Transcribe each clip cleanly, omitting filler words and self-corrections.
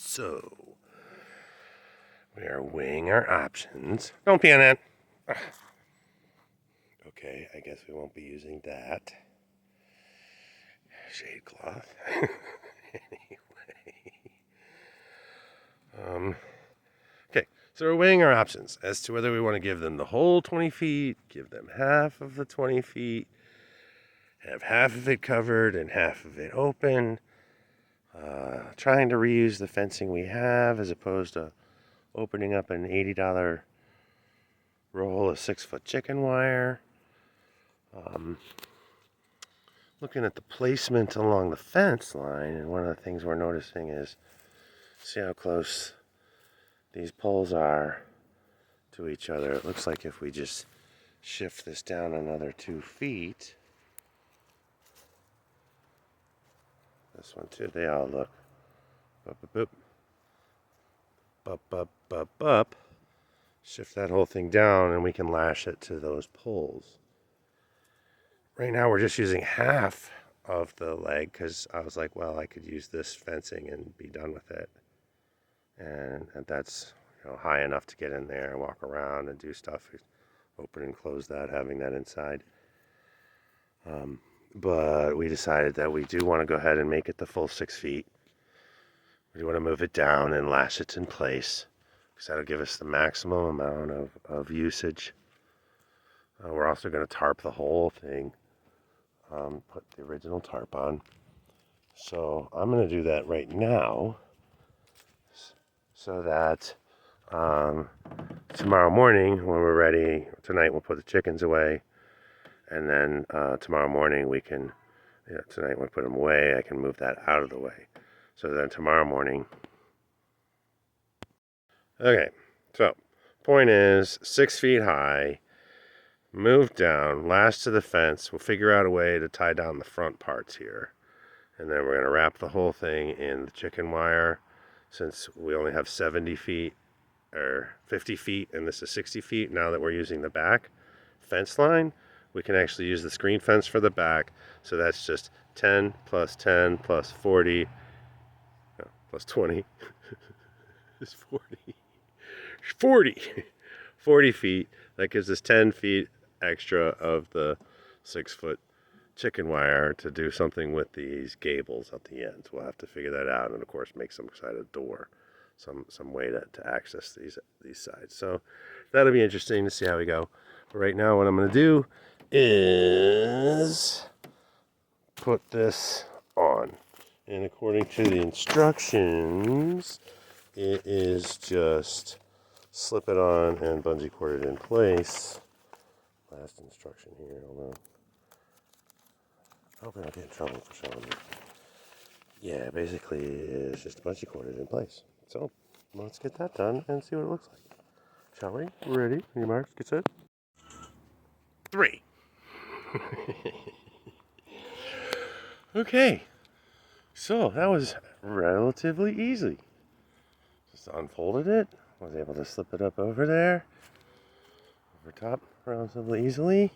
So, we are weighing our options. Don't pee on that. Ugh. Okay, I guess we won't be using that. Shade cloth. Anyway. Okay, so we're weighing our options as to whether we want to give them the whole 20 feet, give them half of the 20 feet, have half of it covered and half of it open. Trying to reuse the fencing we have as opposed to opening up an $80 roll of 6-foot chicken wire. Looking at the placement along the fence line, and one of the things we're noticing is, see how close these poles are to each other. It looks like if we just shift this down another 2 feet, this one too, they all look up. Shift that whole thing down and we can lash it to those poles. Right now we're just using half of the leg because I was like, well, I could use this fencing and be done with it. And that's high enough to get in there and walk around and do stuff. Open and close that, having that inside. But we decided that we do want to go ahead and make it the full 6 feet. We want to move it down and lash it in place because that'll give us the maximum amount of usage. We're also going to tarp the whole thing. Put the original tarp on. So I'm going to do that right now so that tomorrow morning when we're ready, tonight we'll put the chickens away, and then tomorrow morning we can, tonight we put them away, I can move that out of the way. So then tomorrow morning, okay, so point is 6 feet high, move down, lash to the fence. We'll figure out a way to tie down the front parts here. And then we're going to wrap the whole thing in the chicken wire. Since we only have 70 feet or 50 feet and this is 60 feet, now that we're using the back fence line, we can actually use the screen fence for the back. So that's just 10 plus 10 plus 40, no, plus 20 is 40 feet. That gives us 10 feet extra of the 6-foot chicken wire to do something with these gables at the ends. We'll have to figure that out, and of course make some side of door, some way to access these sides. So that'll be interesting to see how we go. But right now what I'm going to do is put this on, and according to the instructions it is just slip it on and bungee cord it in place. Last instruction here, hold on. I hope I don't get in trouble for showing you. Yeah, basically it's just bungee cord it in place. So let's get that done and see what it looks like. Shall we? Ready? Your marks, get set. 3. Okay, so that was relatively easy. Just unfolded it, was able to slip it up over there, over top relatively easily.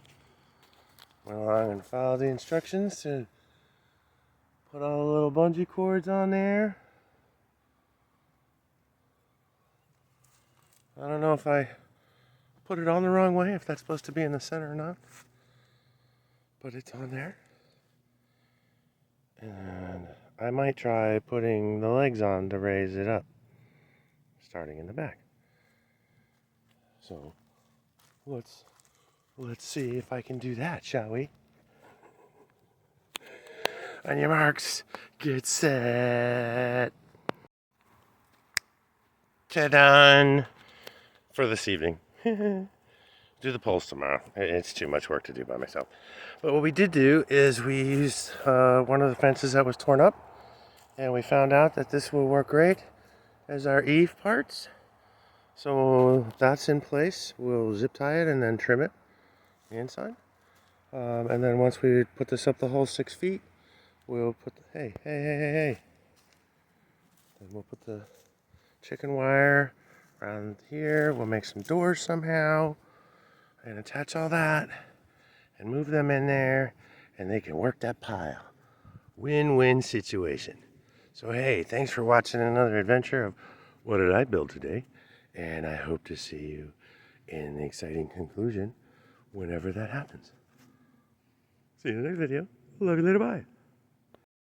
Went along and followed the instructions to put all the little bungee cords on there. I don't know if I put it on the wrong way, if that's supposed to be in the center or not. But it's on there. And I might try putting the legs on to raise it up, starting in the back. So let's see if I can do that, shall we? On your marks, get set. Ta-da! For this evening. Do the poles tomorrow. It's too much work to do by myself. But what we did do is we used one of the fences that was torn up, and we found out that this will work great as our eave parts. So that's in place. We'll zip tie it and then trim it the inside. And then once we put this up the whole 6 feet, we'll put the, hey. Then we'll put the chicken wire around here. We'll make some doors somehow and attach all that and move them in there, and they can work that pile. Win-win situation. So hey, thanks for watching another adventure of What Did I Build Today? And I hope to see you in the exciting conclusion whenever that happens. See you in the next video. Love you later, bye.